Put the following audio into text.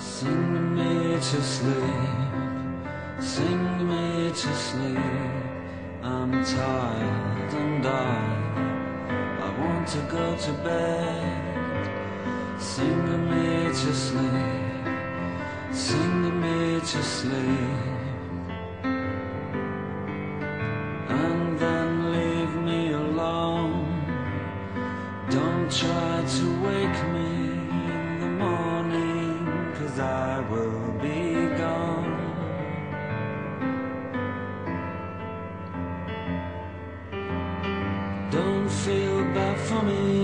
Sing me to sleep, sing me to sleep. I'm tired and I want to go to bed. Sing me to sleep, sing me to sleep. And then leave me alone. Don't try to wake me in the morning, 'cause I will be gone. Don't feel bad for me,